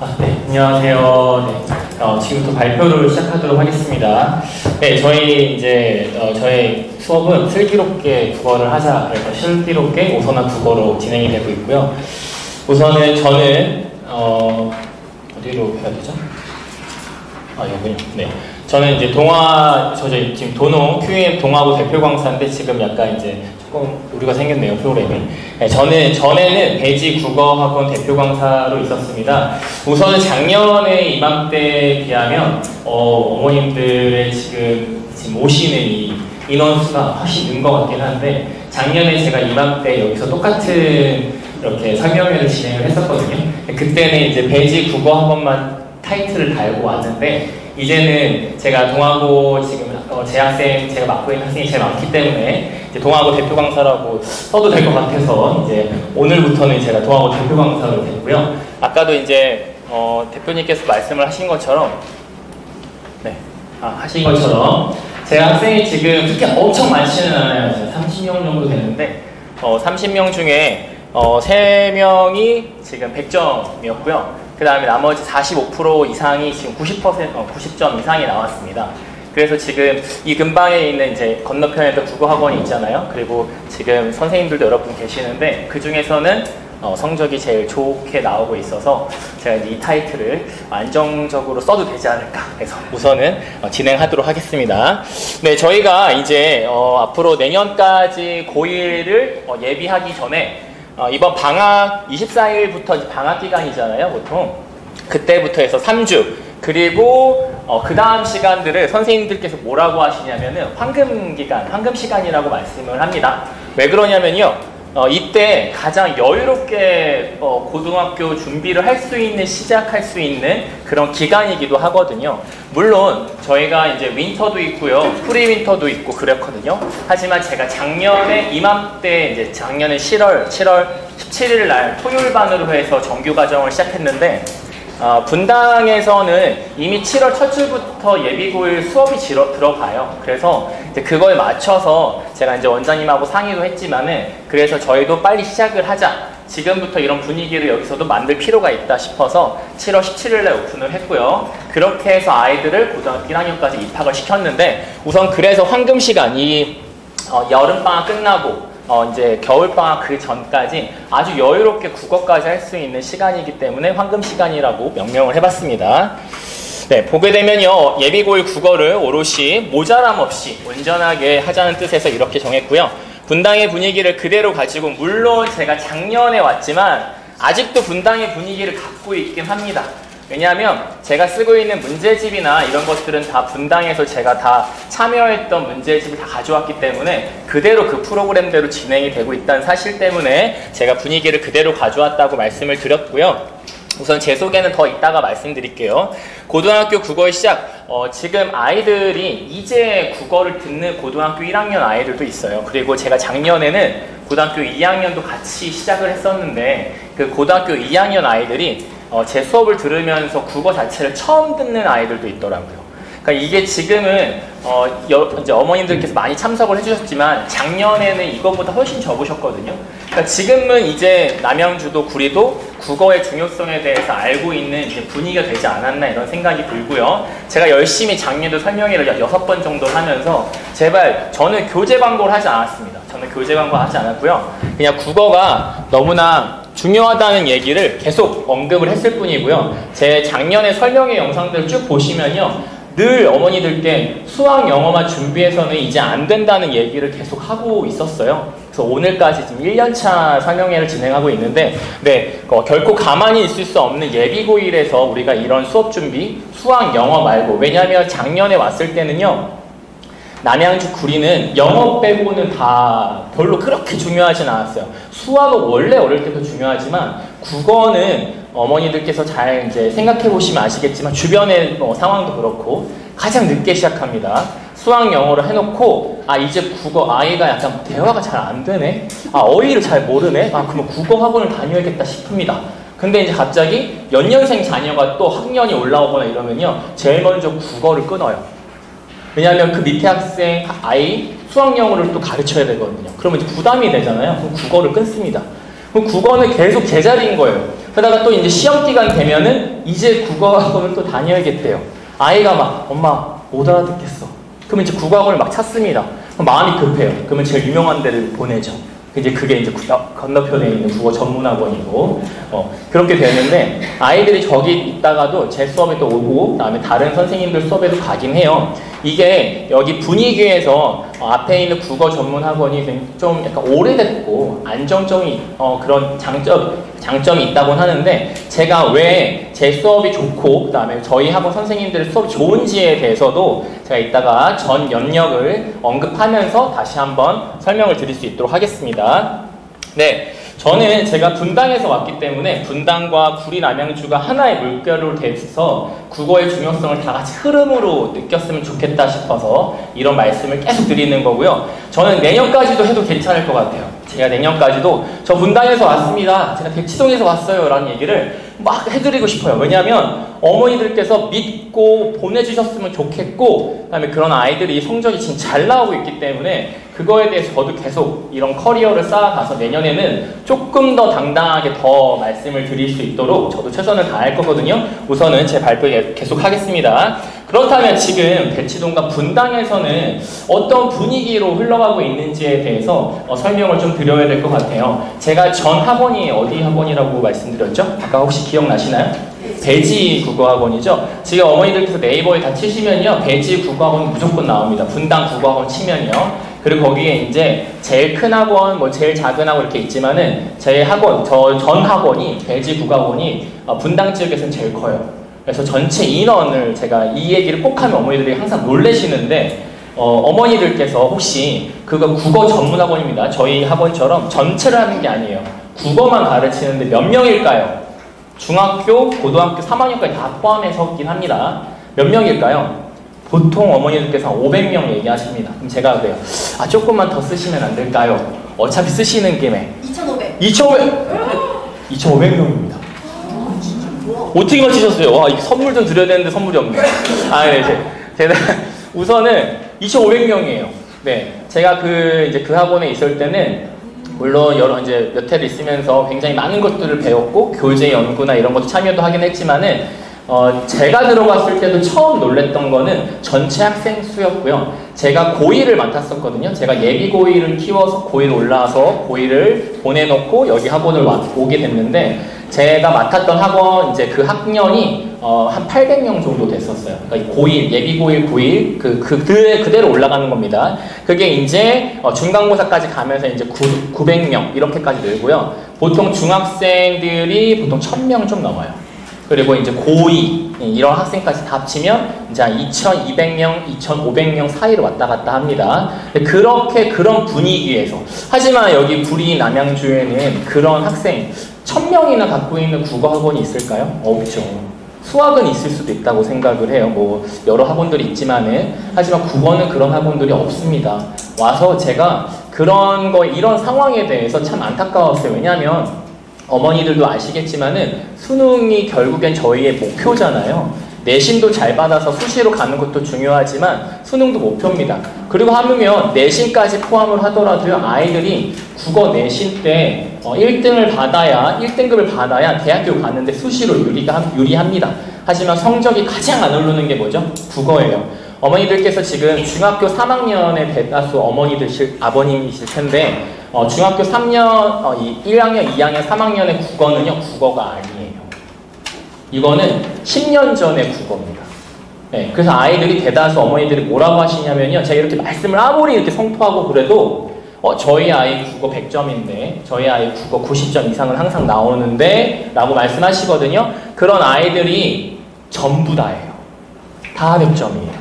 네, 안녕하세요. 네, 지금부터 발표를 시작하도록 하겠습니다. 네, 저희 이제 저희 수업은 슬기롭게 국어를 하자. 그래서 슬기롭게 오선한 국어로 진행이 되고 있고요. 우선은 저는 어디로 해야 되죠? 여기요. 네. 저는 이제 지금 도농 QM 동아부 대표 강사인데 지금 약간 이제 조금 오류가 생겼네요, 프로그램이. 네, 저는 전에는 배지 국어학원 대표 강사로 있었습니다. 우선은 작년에 이맘때에 비하면 어머님들의 지금 오시는 이 인원수가 훨씬 는 것 같긴 한데, 작년에 제가 이맘때 여기서 똑같은 이렇게 설명회를 진행을 했었거든요. 그때는 이제 배지 국어학원만 타이틀을 달고 왔는데, 이제는 제가 동아고 지금 재학생 제가 맡고 있는 학생이 제일 많기 때문에 이제 동아고 대표 강사라고 써도 될 것 같아서 이제 오늘부터는 제가 동아고 대표 강사로 됐고요. 아까도 이제 대표님께서 말씀을 하신 것처럼 제 학생이 지금 그렇게 엄청 많지는 않아요. 30명 정도 되는데 30명 중에 3명이 지금 100점이었고요. 그 다음에 나머지 45% 이상이 지금 90점 이상이 나왔습니다. 그래서 지금 이 근방에 있는 이제 건너편에도 국어학원이 있잖아요. 그리고 지금 선생님들도 여러분 계시는데 그 중에서는 성적이 제일 좋게 나오고 있어서 제가 이제 이 타이틀을 안정적으로 써도 되지 않을까 해서 우선은 진행하도록 하겠습니다. 네, 저희가 이제 앞으로 내년까지 고1을 예비하기 전에 이번 방학 24일부터 방학 기간이잖아요, 보통. 그때부터 해서 3주. 그리고 그 다음 시간들을 선생님들께서 뭐라고 하시냐면은 황금 기간, 황금 시간이라고 말씀을 합니다. 왜 그러냐면요. 이때 가장 여유롭게 고등학교 준비를 할 수 있는, 시작할 수 있는 그런 기간이기도 하거든요. 물론 저희가 이제 윈터도 있고요, 프리윈터도 있고 그렇거든요. 하지만 제가 작년에 이맘때 이제 작년에 7월 17일 날 토요일반으로 해서 정규 과정을 시작했는데, 분당에서는 이미 7월 첫 주부터 예비고일 수업이 들어가요. 그래서 이제 그거에 맞춰서 제가 이제 원장님하고 상의도 했지만은, 그래서 저희도 빨리 시작을 하자. 지금부터 이런 분위기를 여기서도 만들 필요가 있다 싶어서 7월 17일에 오픈을 했고요. 그렇게 해서 아이들을 고등학교 1학년까지 입학을 시켰는데, 우선 그래서 황금 시간, 이 여름방학 끝나고 이제 겨울방학 그 전까지 아주 여유롭게 국어까지 할 수 있는 시간이기 때문에 황금 시간이라고 명명을 해봤습니다. 네, 보게 되면요, 예비고일 국어를 오롯이 모자람 없이 온전하게 하자는 뜻에서 이렇게 정했고요. 분당의 분위기를 그대로 가지고, 물론 제가 작년에 왔지만 아직도 분당의 분위기를 갖고 있긴 합니다. 왜냐하면 제가 쓰고 있는 문제집이나 이런 것들은 다 분당에서 제가 다 참여했던 문제집을 다 가져왔기 때문에 그대로 그 프로그램대로 진행이 되고 있다는 사실 때문에 제가 분위기를 그대로 가져왔다고 말씀을 드렸고요. 우선 제 소개는 더 이따가 말씀드릴게요. 고등학교 국어의 시작, 지금 아이들이 이제 국어를 듣는 고등학교 1학년 아이들도 있어요. 그리고 제가 작년에는 고등학교 2학년도 같이 시작을 했었는데, 그 고등학교 2학년 아이들이 제 수업을 들으면서 국어 자체를 처음 듣는 아이들도 있더라고요. 그러니까 이게 지금은 이제 어머님들께서 많이 참석을 해주셨지만 작년에는 이거보다 훨씬 적으셨거든요. 그러니까 지금은 이제 남양주도 구리도 국어의 중요성에 대해서 알고 있는 이제 분위기가 되지 않았나 이런 생각이 들고요. 제가 열심히 작년도 설명회를 6번 정도 하면서 제발, 저는 교재 광고를 하지 않았습니다. 저는 교재 광고 하지 않았고요. 그냥 국어가 너무나 중요하다는 얘기를 계속 언급을 했을 뿐이고요. 제 작년에 설명회 영상들 쭉 보시면요, 늘 어머니들께 수학 영어만 준비해서는 이제 안 된다는 얘기를 계속 하고 있었어요. 그래서 오늘까지 지금 1년차 설명회를 진행하고 있는데, 네, 결코 가만히 있을 수 없는 예비고일에서 우리가 이런 수업 준비, 수학 영어 말고, 왜냐하면 작년에 왔을 때는요, 남양주 구리는 영어 빼고는 다 별로 그렇게 중요하진 않았어요. 수학은 원래 어릴 때도 중요하지만 국어는 어머니들께서 잘 이제 생각해 보시면 아시겠지만 주변의 상황도 그렇고 가장 늦게 시작합니다. 수학 영어를 해놓고, 이제 국어, 아이가 약간 대화가 잘 안 되네? 어휘를 잘 모르네? 그러면 국어 학원을 다녀야겠다 싶습니다. 근데 이제 갑자기 연년생 자녀가 또 학년이 올라오거나 이러면요, 제일 먼저 국어를 끊어요. 왜냐하면 그 밑에 학생, 아이 수학 영어를 또 가르쳐야 되거든요. 그러면 이제 부담이 되잖아요. 그럼 국어를 끊습니다. 그럼 국어는 계속 제자리인 거예요. 그러다가 또 이제 시험 기간 되면은 이제 국어학원을 또 다녀야겠대요. 아이가 막 엄마 못 알아듣겠어. 그러면 이제 국어학원을 막 찾습니다. 그럼 마음이 급해요. 그러면 제일 유명한 데를 보내죠. 이제 그게 이제 건너편에 있는 국어 전문학원이고 그렇게 되는데 아이들이 저기 있다가도 제 수업에 또 오고 그다음에 다른 선생님들 수업에도 가긴 해요. 이게 여기 분위기에서 앞에 있는 국어 전문학원이 좀 약간 오래됐고 안정적인 그런 장점이 있다고 하는데 제가 왜 제 수업이 좋고 그다음에 저희 학원 선생님들의 수업이 좋은지에 대해서도 제가 이따가 전 연력을 언급하면서 다시 한번 설명을 드릴 수 있도록 하겠습니다. 네, 저는 제가 분당에서 왔기 때문에 분당과 구리 남양주가 하나의 물결로 돼서 국어의 중요성을 다 같이 흐름으로 느꼈으면 좋겠다 싶어서 이런 말씀을 계속 드리는 거고요. 저는 내년까지도 해도 괜찮을 것 같아요. 제가 내년까지도 저 분당에서 왔습니다. 제가 대치동에서 왔어요. 라는 얘기를 막 해드리고 싶어요. 왜냐하면 어머니들께서 믿고 보내주셨으면 좋겠고 그다음에 그런 아이들이 성적이 지금 잘 나오고 있기 때문에 그거에 대해서 저도 계속 이런 커리어를 쌓아가서 내년에는 조금 더 당당하게 더 말씀을 드릴 수 있도록 저도 최선을 다할 거거든요. 우선은 제 발표 계속 하겠습니다. 그렇다면 지금 대치동과 분당에서는 어떤 분위기로 흘러가고 있는지에 대해서 설명을 좀 드려야 될 것 같아요. 제가 전 학원이 어디 학원이라고 말씀드렸죠? 아까 혹시 기억나시나요? 배지 국어학원이죠. 지금 어머니들께서 네이버에 다 치시면요, 배지 국어학원 무조건 나옵니다. 분당 국어학원 치면요. 그리고 거기에 이제 제일 큰 학원, 뭐 제일 작은 학원 이렇게 있지만은 제 학원, 전 학원이 배지 국어학원이 분당 지역에서는 제일 커요. 그래서 전체 인원을 제가 이 얘기를 꼭 하면 어머니들이 항상 놀라시는데 어머니들께서 혹시 그거 국어 전문학원입니다. 저희 학원처럼 전체를 하는 게 아니에요. 국어만 가르치는데 몇 명일까요? 중학교, 고등학교 3학년까지 다 포함해서긴 합니다. 몇 명일까요? 보통 어머니들께서 500명 얘기하십니다. 그럼 제가 그래요. 조금만 더 쓰시면 안 될까요? 어차피 쓰시는 김에 2,500명입니다. 어떻게 맞히셨어요? 와, 선물 좀 드려야 되는데 선물이 없네. 제가 우선은 2,500명이에요. 네, 제가 그 학원에 있을 때는 물론 이제 몇 해를 있으면서 굉장히 많은 것들을 배웠고 교재 연구나 이런 것도 참여도 하긴 했지만은 제가 들어갔을 때도 처음 놀랬던 거는 전체 학생 수였고요. 제가 고1을 맡았었거든요. 제가 예비 고1을 키워서 고1 올라와서 고1을 보내놓고 여기 학원을 오게 됐는데 제가 맡았던 학원 이제 그 학년이 한 800명 정도 됐었어요. 그러니까 고1, 예비 고1, 고1 그대로 올라가는 겁니다. 그게 이제 중간고사까지 가면서 이제 900명 이렇게까지 늘고요. 보통 중학생들이 보통 1000명 좀 넘어요. 그리고 이제 고2 이런 학생까지 다 합치면 이제 2,200명, 2,500명 사이로 왔다 갔다 합니다. 그런 분위기에서 하지만 여기 구리 남양주에는 그런 학생 1000명이나 갖고 있는 국어학원이 있을까요? 없죠. 수학은 있을 수도 있다고 생각을 해요. 뭐 여러 학원들이 있지만은 하지만 국어는 그런 학원들이 없습니다. 와서 제가 이런 상황에 대해서 참 안타까웠어요. 왜냐하면 어머니들도 아시겠지만은 수능이 결국엔 저희의 목표잖아요. 내신도 잘 받아서 수시로 가는 것도 중요하지만 수능도 목표입니다. 그리고 하면 내신까지 포함을 하더라도요. 아이들이 국어 내신 때 1등급을 받아야 대학교 가는데 수시로 유리합니다. 하지만 성적이 가장 안 오르는 게 뭐죠? 국어예요. 어머니들께서 지금 중학교 3학년의 대다수 아버님이실 텐데 중학교 3년, 1학년, 2학년, 3학년의 국어는요, 국어가 아니에요. 이거는 10년 전의 국어입니다. 네, 그래서 아이들이 대다수 어머니들이 뭐라고 하시냐면요, 제가 이렇게 말씀을 아무리 이렇게 성토하고 그래도 저희 아이 국어 100점인데, 저희 아이 국어 90점 이상은 항상 나오는데, 라고 말씀하시거든요. 그런 아이들이 전부 다예요. 다 100점이에요.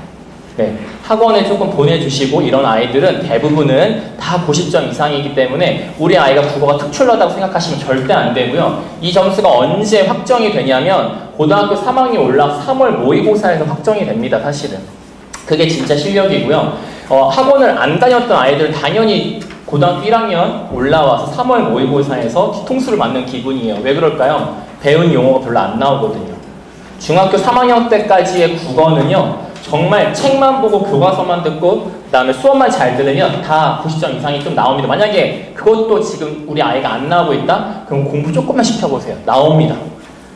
네, 학원에 조금 보내주시고 이런 아이들은 대부분은 다 90점 이상이기 때문에 우리 아이가 국어가 특출나다고 생각하시면 절대 안 되고요. 이 점수가 언제 확정이 되냐면 고등학교 3학년 올라 3월 모의고사에서 확정이 됩니다. 사실은 그게 진짜 실력이고요. 학원을 안 다녔던 아이들은 당연히 고등학교 1학년 올라와서 3월 모의고사에서 뒤통수를 맞는 기분이에요. 왜 그럴까요? 배운 용어가 별로 안 나오거든요. 중학교 3학년 때까지의 국어는요, 정말 책만 보고 교과서만 듣고 그 다음에 수업만 잘 들으면 다 90점 이상이 좀 나옵니다. 만약에 그것도 지금 우리 아이가 안 나오고 있다? 그럼 공부 조금만 시켜보세요. 나옵니다.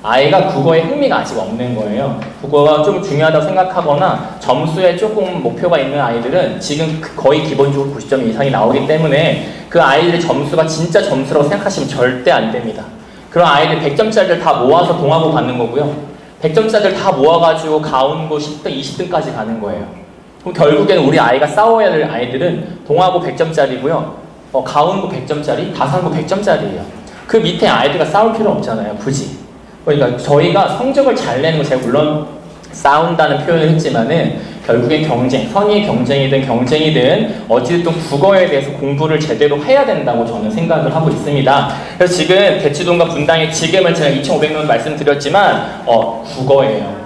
아이가 국어에 흥미가 아직 없는 거예요. 국어가 좀 중요하다고 생각하거나 점수에 조금 목표가 있는 아이들은 지금 거의 기본적으로 90점 이상이 나오기 때문에 그 아이들의 점수가 진짜 점수라고 생각하시면 절대 안 됩니다. 그런 아이들 100점짜리를 다 모아서 동하고 받는 거고요. 100점짜리를 다 모아가지고 가운고 10등, 20등까지 가는 거예요. 그럼 결국에는 우리 아이가 싸워야 될 아이들은 동하고 100점짜리고요. 가운고 100점짜리, 다산고 100점짜리예요. 그 밑에 아이들과 싸울 필요 없잖아요. 굳이. 그러니까 저희가 성적을 잘 내는 거 제가 물론 싸운다는 표현을 했지만은 결국엔 경쟁, 선의의 경쟁이든 경쟁이든 어찌됐든 국어에 대해서 공부를 제대로 해야 된다고 저는 생각을 하고 있습니다. 그래서 지금 대치동과 분당에 지금은 제가 2,500명 말씀드렸지만 국어예요.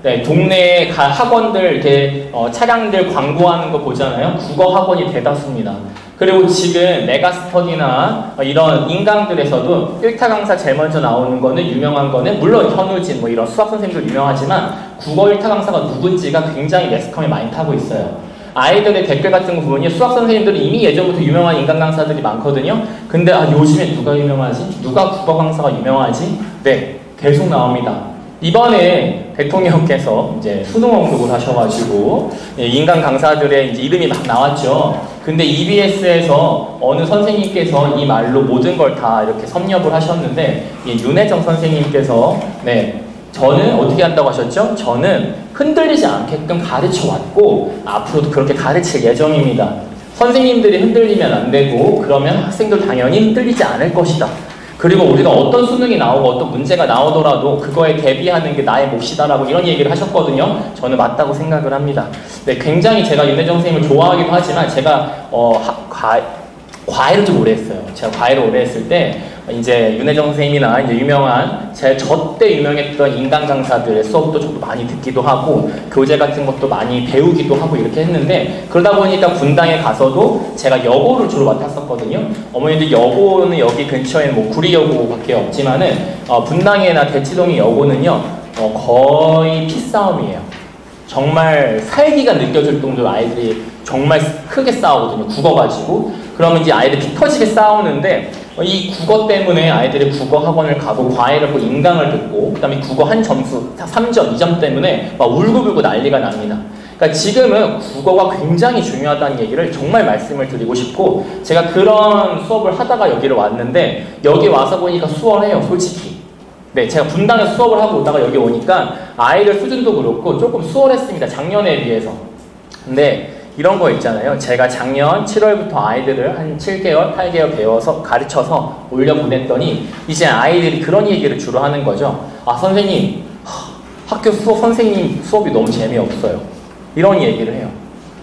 네, 동네 학원들 이렇게 차량들 광고하는 거 보잖아요. 국어 학원이 대다수입니다. 그리고 지금 메가스터디나 이런 인강들에서도 1타 강사 제일 먼저 나오는 거는 유명한 거는 물론 현우진 뭐 이런 수학 선생님도 유명하지만 국어 1타 강사가 누군지가 굉장히 매스컴에 많이 타고 있어요. 아이들의 댓글 같은 거 보면 수학 선생님들은 이미 예전부터 유명한 인강 강사들이 많거든요. 근데 요즘에 누가 유명하지? 누가 국어 강사가 유명하지? 네, 계속 나옵니다. 이번에 대통령께서 이제 수능 언급을 하셔가지고 인강 강사들의 이제 이름이 막 나왔죠. 근데 EBS에서 어느 선생님께서 이 말로 모든 걸 다 이렇게 섭렵을 하셨는데 윤혜정 선생님께서 저는 어떻게 한다고 하셨죠? 저는 흔들리지 않게끔 가르쳐 왔고 앞으로도 그렇게 가르칠 예정입니다. 선생님들이 흔들리면 안 되고 그러면 학생들 당연히 흔들리지 않을 것이다. 그리고 우리가 어떤 수능이 나오고 어떤 문제가 나오더라도 그거에 대비하는 게 나의 몫이다라고 이런 얘기를 하셨거든요. 저는 맞다고 생각을 합니다. 네, 굉장히 제가 윤혜정 선생님을 좋아하기도 하지만 제가 과외를 좀 오래 했어요. 제가 과외를 오래 했을 때 이제 윤혜정 선생님이나 이제 유명한 저 때 유명했던 인강 강사들의 수업도 저도 많이 듣기도 하고 교재 같은 것도 많이 배우기도 하고 이렇게 했는데 그러다 보니까 분당에 가서도 제가 여고를 주로 맡았었거든요. 어머니들 여고는 여기 근처에 뭐 구리여고밖에 없지만은 분당이나 대치동의 여고는요 거의 피싸움이에요. 정말 살기가 느껴질 정도로 아이들이 정말 크게 싸우거든요. 국어 가지고. 그러면 이제 아이들이 피 터지게 싸우는데 이 국어 때문에 아이들이 국어 학원을 가고 과외를 하고 인강을 듣고 그 다음에 국어 한 점수 3점, 2점 때문에 막 울고불고 난리가 납니다. 그러니까 지금은 국어가 굉장히 중요하다는 얘기를 정말 말씀을 드리고 싶고 제가 그런 수업을 하다가 여기를 왔는데 여기 와서 보니까 수월해요. 솔직히. 네, 제가 분당에서 수업을 하고 오다가 여기 오니까 아이들 수준도 그렇고 조금 수월했습니다. 작년에 비해서. 근데 이런 거 있잖아요. 제가 작년 7월부터 아이들을 한 7개월, 8개월 배워서 가르쳐서 올려보냈더니 이제 아이들이 그런 얘기를 주로 하는 거죠. 선생님, 학교 선생님 수업이 너무 재미없어요. 이런 얘기를 해요.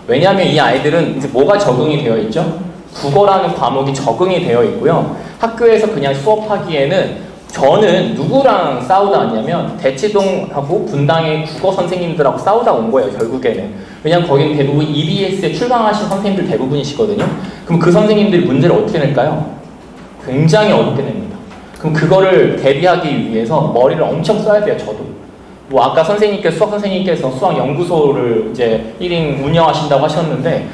왜냐하면 이 아이들은 이제 뭐가 적응이 되어 있죠? 국어라는 과목이 적응이 되어 있고요. 학교에서 그냥 수업하기에는 저는 누구랑 싸우다 왔냐면 대치동하고 분당의 국어 선생님들하고 싸우다 온 거예요. 결국에는. 왜냐면 거기는 대부분 EBS에 출강하신 선생님들 대부분이시거든요. 그럼 그 선생님들이 문제를 어떻게 낼까요? 굉장히 어렵게 냅니다. 그럼 그거를 대비하기 위해서 머리를 엄청 써야 돼요. 저도. 뭐 아까 수학 선생님께서 수학 연구소를 이제 1인 운영하신다고 하셨는데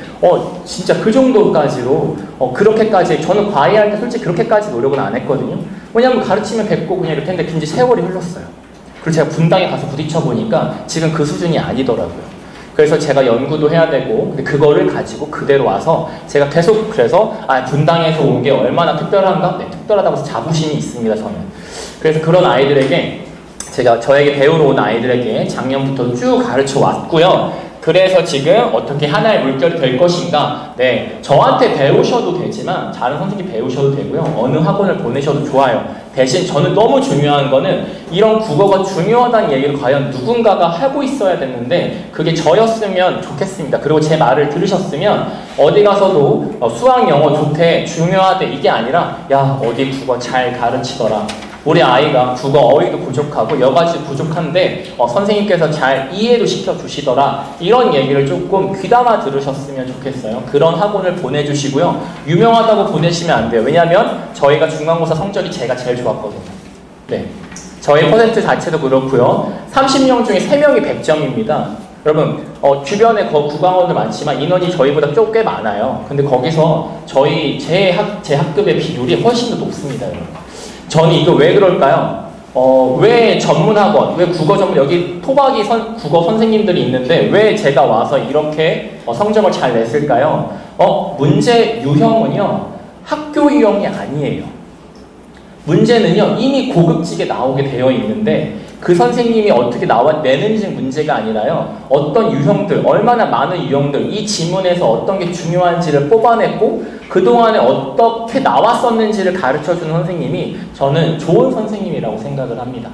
진짜 그 정도까지로 그렇게까지 저는 과외할 때 솔직히 그렇게까지 노력은 안 했거든요. 왜냐면 가르치면 뵙고 그냥 이렇게 했는데 굉장히 세월이 흘렀어요. 그리고 제가 분당에 가서 부딪혀 보니까 지금 그 수준이 아니더라고요. 그래서 제가 연구도 해야 되고 근데 그거를 가지고 그대로 와서 제가 계속 그래서 분당에서 온 게 얼마나 특별한가? 네, 특별하다고 해서 자부심이 있습니다. 저는. 그래서 그런 아이들에게 제가 저에게 배우러 온 아이들에게 작년부터 쭉 가르쳐 왔고요. 그래서 지금 어떻게 하나의 물결이 될 것인가? 네, 저한테 배우셔도 되지만 다른 선생님 배우셔도 되고요. 어느 학원을 보내셔도 좋아요. 대신 저는 너무 중요한 거는 이런 국어가 중요하다는 얘기를 과연 누군가가 하고 있어야 됐는데 그게 저였으면 좋겠습니다. 그리고 제 말을 들으셨으면 어디 가서도 수학, 영어 좋대, 중요하대 이게 아니라 야 어디 국어 잘 가르치더라. 우리 아이가 국어 어휘도 부족하고 여러 가지 부족한데 선생님께서 잘 이해도 시켜주시더라. 이런 얘기를 조금 귀담아 들으셨으면 좋겠어요. 그런 학원을 보내주시고요. 유명하다고 보내시면 안 돼요. 왜냐하면 저희가 중간고사 성적이 제가 제일 좋았거든요. 네, 저희 퍼센트 자체도 그렇고요. 30명 중에 3명이 100점입니다. 여러분 주변에 국어학원도 많지만 인원이 저희보다 꽤 많아요. 근데 거기서 제 학급의 비율이 훨씬 더 높습니다. 여러분. 저는 이거 왜 그럴까요? 왜 전문학원, 왜 국어 전문, 여기 토박이 국어 선생님들이 있는데 왜 제가 와서 이렇게 성적을 잘 냈을까요? 문제 유형은요, 학교 유형이 아니에요. 문제는요, 이미 고급지게 나오게 되어 있는데 그 선생님이 어떻게 내는지 문제가 아니라요, 어떤 유형들, 얼마나 많은 유형들, 이 지문에서 어떤 게 중요한지를 뽑아냈고 그동안에 어떻게 나왔었는지를 가르쳐주는 선생님이 저는 좋은 선생님이라고 생각을 합니다.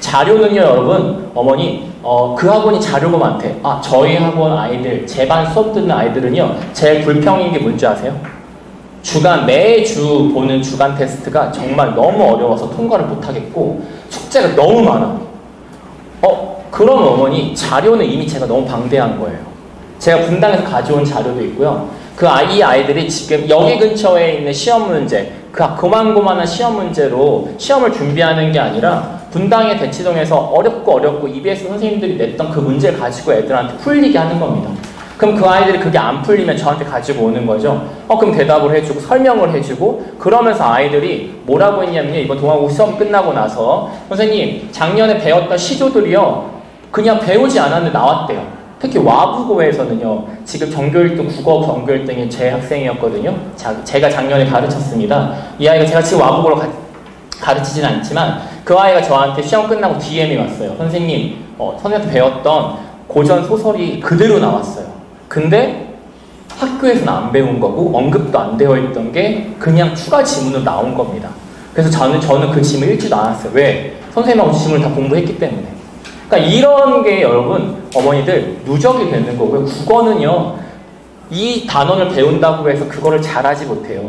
자료는요, 여러분, 어머니, 그 학원이 자료가 많대. 저희 학원 아이들, 제 반 수업 듣는 아이들은요, 제일 불평인 게 뭔지 아세요? 매주 보는 주간 테스트가 정말 너무 어려워서 통과를 못하겠고 숙제가 너무 많아. 그럼 어머니, 자료는 이미 제가 너무 방대한 거예요. 제가 분당에서 가져온 자료도 있고요. 이 아이들이 지금 여기 근처에 있는 시험 문제, 고만고만한 시험 문제로 시험을 준비하는 게 아니라 분당의 대치동에서 어렵고 EBS 선생님들이 냈던 그 문제를 가지고 애들한테 풀리게 하는 겁니다. 그럼 그 아이들이 그게 안 풀리면 저한테 가지고 오는 거죠. 그럼 대답을 해주고 설명을 해주고 그러면서 아이들이 뭐라고 했냐면요. 이번 동아국 시험 끝나고 나서 선생님, 작년에 배웠던 시조들이요, 그냥 배우지 않았는데 나왔대요. 특히 와부고에서는요, 지금 전교 1등, 국어 전교 1등이 제 학생이었거든요. 제가 작년에 가르쳤습니다. 이 아이가 제가 지금 와부고로 가르치진 않지만 그 아이가 저한테 시험 끝나고 DM이 왔어요. 선생님, 선생님한테 배웠던 고전 소설이 그대로 나왔어요. 근데 학교에서는 안 배운 거고 언급도 안 되어 있던 게 그냥 추가 지문으로 나온 겁니다. 그래서 저는 그 지문 읽지도 않았어요. 왜? 선생님하고 지문을 다 공부했기 때문에. 그러니까 이런 게 여러분, 어머니들 누적이 되는 거고요. 국어는요, 이 단원을 배운다고 해서 그거를 잘하지 못해요.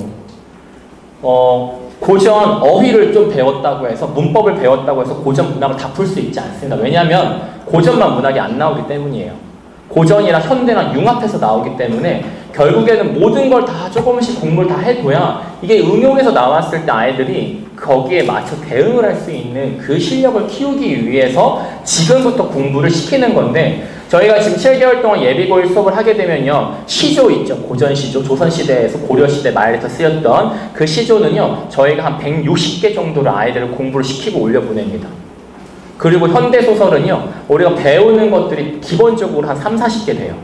고전 어휘를 좀 배웠다고 해서, 문법을 배웠다고 해서 고전 문학을 다 풀 수 있지 않습니다. 왜냐하면 고전만 문학이 안 나오기 때문이에요. 고전이랑 현대랑 융합해서 나오기 때문에 결국에는 모든 걸 다 조금씩 공부를 다 해둬야 이게 응용해서 나왔을 때 아이들이 거기에 맞춰 대응을 할 수 있는 그 실력을 키우기 위해서 지금부터 공부를 시키는 건데, 저희가 지금 7개월 동안 예비고일 수업을 하게 되면요, 시조 있죠. 고전시조, 조선시대에서 고려시대 말부터 쓰였던 그 시조는요, 저희가 한 160개 정도를 아이들을 공부를 시키고 올려보냅니다. 그리고 현대소설은요, 우리가 배우는 것들이 기본적으로 한 3, 40개 돼요.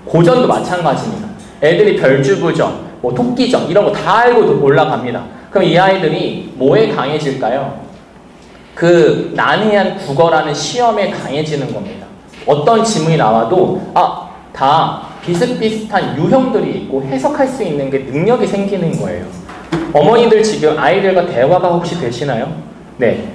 고전도 마찬가지입니다. 애들이 별주부전, 토끼전 이런 거 다 알고 올라갑니다. 그럼 이 아이들이 뭐에 강해질까요? 그 난해한 국어라는 시험에 강해지는 겁니다. 어떤 지문이 나와도 다 비슷비슷한 유형들이 있고 해석할 수 있는 게 능력이 생기는 거예요. 어머니들 지금 아이들과 대화가 혹시 되시나요? 네.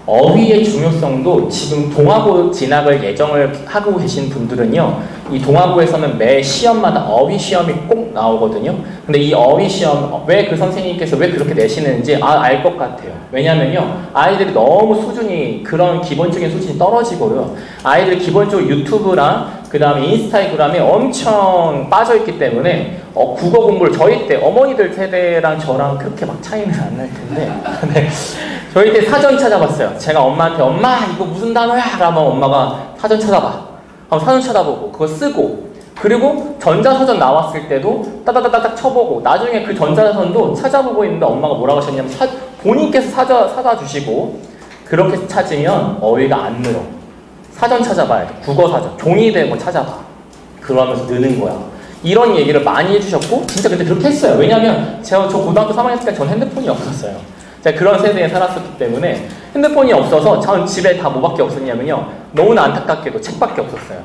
어휘의 중요성도 지금 동아고 진학을 예정을 하고 계신 분들은요, 이 동아고에서는 매 시험마다 어휘 시험이 꼭 나오거든요. 근데 이 어휘 시험, 왜 그 선생님께서 왜 그렇게 내시는지 알 것 같아요. 왜냐면요, 아이들이 너무 수준이, 그런 기본적인 수준이 떨어지고요, 아이들이 기본적으로 유튜브랑 그 다음에 인스타그램에 엄청 빠져있기 때문에 국어 공부를, 저희 때 어머니들 세대랑 저랑 그렇게 막 차이는 안 날 텐데 네. 저희 때 사전 찾아봤어요. 제가 엄마한테 엄마 이거 무슨 단어야? 라면 엄마가 사전 찾아봐. 사전 찾아보고 그거 쓰고, 그리고 전자사전 나왔을 때도 따다다닥 쳐보고, 나중에 그 전자사전도 찾아보고 있는데 엄마가 뭐라고 하셨냐면 본인께서 사다 주시고, 그렇게 찾으면 어휘가 안 늘어. 사전 찾아봐야 돼. 국어사전 종이된 거 찾아봐. 그러면서 느는 거야. 이런 얘기를 많이 해주셨고, 진짜 그때 그렇게 했어요. 왜냐면 저 고등학교 3학년 때 전 핸드폰이 없었어요. 제가 그런 세대에 살았었기 때문에 핸드폰이 없어서 전 집에 다 뭐밖에 없었냐면요, 너무나 안타깝게도 책밖에 없었어요.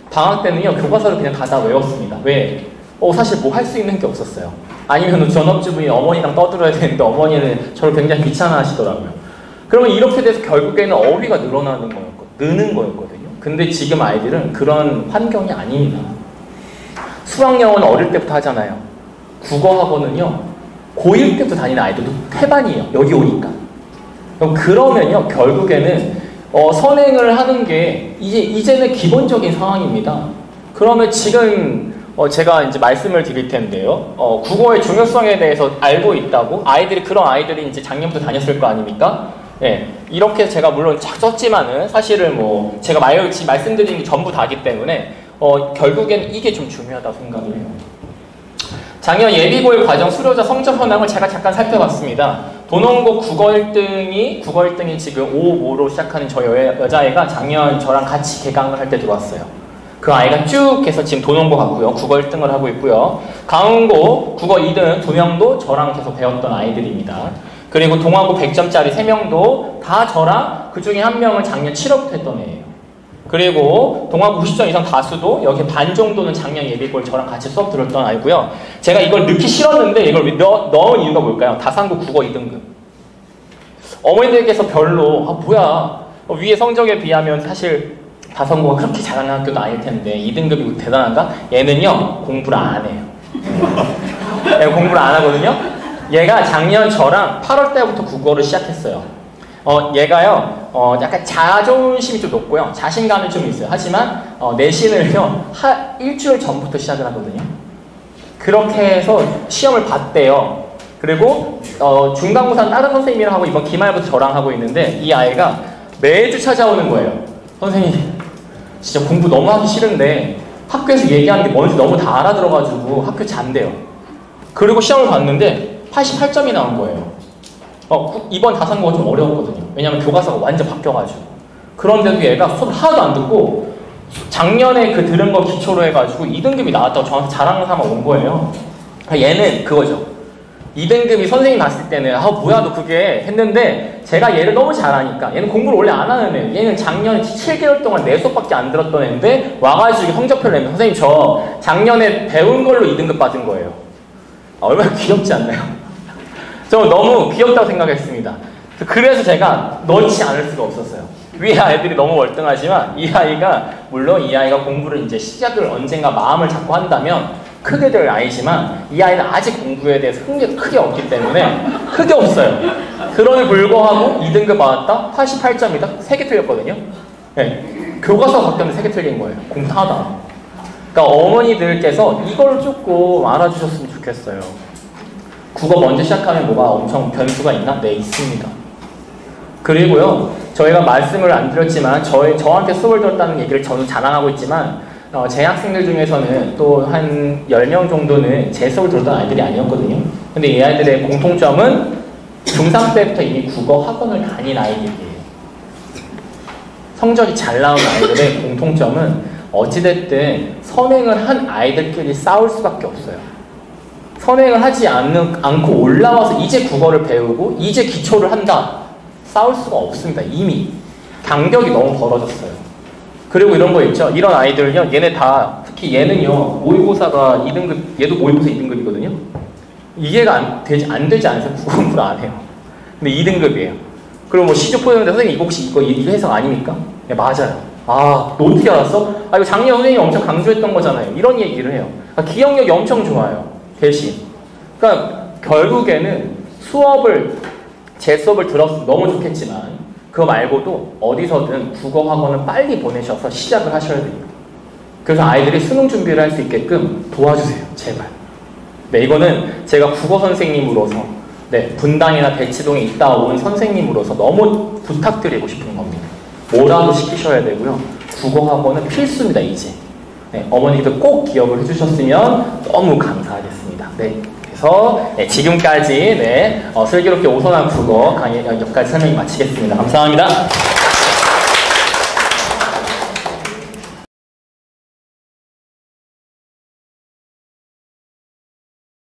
방학 때는요, 교과서를 그냥 다 외웠습니다. 왜? 사실 뭐 할 수 있는 게 없었어요. 아니면 전업주부인 어머니랑 떠들어야 되는데 어머니는 저를 굉장히 귀찮아하시더라고요. 그러면 이렇게 돼서 결국에는 어휘가 느는 거였거든요. 근데 지금 아이들은 그런 환경이 아닙니다. 수학영어는 어릴 때부터 하잖아요. 국어학원은요, 고1 때부터 다니는 아이들도 태반이에요. 여기 오니까. 그러면요, 결국에는 선행을 하는 게 이제는 기본적인 상황입니다. 그러면 지금 제가 이제 말씀을 드릴 텐데요. 국어의 중요성에 대해서 알고 있다고, 그런 아이들이 이제 작년부터 다녔을 거 아닙니까? 네, 이렇게 제가 물론 쫙 썼지만은 사실은 제가 말씀드린 게 전부 다기 때문에 결국엔 이게 좀 중요하다고 생각을 해요. 작년 예비고일 과정 수료자 성적 현황을 제가 잠깐 살펴봤습니다. 도농고 국어 1등이 지금 555로 시작하는 저 여자애가 작년 저랑 같이 개강을 할 때 들어왔어요. 그 아이가 쭉 해서 지금 도농고 갔고요. 국어 1등을 하고 있고요. 강원고 국어 2등 2명도 저랑 계속 배웠던 아이들입니다. 그리고 동아고 100점짜리 3명도 다 저랑 그 중에 1명은 작년 7월부터 했던 애예요. 그리고 동아고 90점 이상 다수도 여기 반 정도는 작년 예비고를 저랑 같이 수업 들었던 아이고요. 제가 이걸 넣기 싫었는데 이걸 넣은 이유가 뭘까요? 다산고 국어 2등급. 어머니들께서 별로 뭐야 위에 성적에 비하면 사실 다산고가 그렇게 잘하는 학교도 아닐 텐데 2등급이 대단한가? 얘는요 공부를 안 해요. 얘가 공부를 안 하거든요. 얘가 작년 저랑 8월 때부터 국어를 시작했어요. 얘가요 약간 자존심이 좀 높고요. 자신감이 좀 있어요. 하지만 내신을요 일주일 전부터 시작을 하거든요. 그렇게 해서 시험을 봤대요. 그리고 중간고사는 다른 선생님이랑 하고 이번 기말부터 저랑 하고 있는데 이 아이가 매주 찾아오는 거예요. 선생님 진짜 공부 너무 하기 싫은데 학교에서 얘기하는 게 뭔지 너무 다 알아들어가지고 학교 잔대요. 그리고 시험을 봤는데 88점이 나온 거예요. 이번 다산고가 좀 어려웠거든요. 왜냐면 교과서가 완전 바뀌어가지고. 그런데도 얘가 수업을 하나도 안 듣고 작년에 그 들은 거 기초로 해가지고 2등급이 나왔다고 저한테 자랑 삼아 온 거예요. 얘는 그거죠. 2등급이 선생님 봤을 때는 뭐야 너 그게 했는데 제가 얘를 너무 잘하니까 얘는 공부를 원래 안 하는 애. 얘는 작년 7개월 동안 4수업밖에 안 들었던 애인데 와가지고 성적표를 내면 선생님 저 작년에 배운 걸로 2등급 받은 거예요. 얼마나 귀엽지 않나요? 저 너무 귀엽다고 생각했습니다. 그래서 제가 넣지 않을 수가 없었어요. 위에 아이들이 너무 월등하지만 이 아이가 물론 이 아이가 공부를 이제 시작을 언젠가 마음을 잡고 한다면 크게 될 아이지만 이 아이는 아직 공부에 대해서 흥미가 크게 없기 때문에 크게 없어요. 그럼에도 불구하고 2등급 받았다? 88점이다? 3개 틀렸거든요. 네. 교과서 바뀌었는데 3개 틀린 거예요. 공부 하나도 안 하고. 그러니까 어머니들께서 이걸 조금 알아주셨으면 좋겠어요. 국어 먼저 시작하면 뭐가 엄청 변수가 있나? 네, 있습니다. 그리고요, 저희가 말씀을 안 드렸지만 저한테 수업을 들었다는 얘기를 저는 자랑하고 있지만 제 학생들 중에서는 또 한 10명 정도는 제 수업을 들었던 아이들이 아니었거든요. 근데 이 아이들의 공통점은 중3 때부터 이미 국어 학원을 다닌 아이들이에요. 성적이 잘 나온 아이들의 공통점은 어찌됐든 선행을 한 아이들끼리 싸울 수밖에 없어요. 선행을 하지 않고 올라와서 이제 국어를 배우고 이제 기초를 한다. 싸울 수가 없습니다. 이미 간격이 너무 벌어졌어요. 그리고 이런 거 있죠. 이런 아이들은요. 얘네 다 특히 얘는요. 모의고사가 2등급 얘도 모의고사 2등급이거든요. 이해가 안 되지 않아서 공부를 안 해요. 근데 2등급이에요. 그리고 뭐 시조 포용인데 선생님 이거 혹시 이거 해석 아닙니까? 네, 맞아요. 너 어떻게 알았어? 이거 작년 선생님이 엄청 강조했던 거잖아요. 이런 얘기를 해요. 그러니까 기억력이 엄청 좋아요. 대신. 그러니까 결국에는 제 수업을 들었으면 너무 좋겠지만 그거 말고도 어디서든 국어 학원을 빨리 보내셔서 시작을 하셔야 돼요. 그래서 아이들이 수능 준비를 할 수 있게끔 도와주세요. 제발. 네, 이거는 제가 국어 선생님으로서 분당이나 대치동에 있다 온 선생님으로서 너무 부탁드리고 싶은 겁니다. 뭐라도 시키셔야 되고요. 국어 학원은 필수입니다. 이제. 네, 어머니들 꼭 기억을 해주셨으면 너무 감사하겠습니다. 네. 그래서 지금까지 슬기롭게 오선한 국어 강의 여기까지 설명 마치겠습니다. 감사합니다.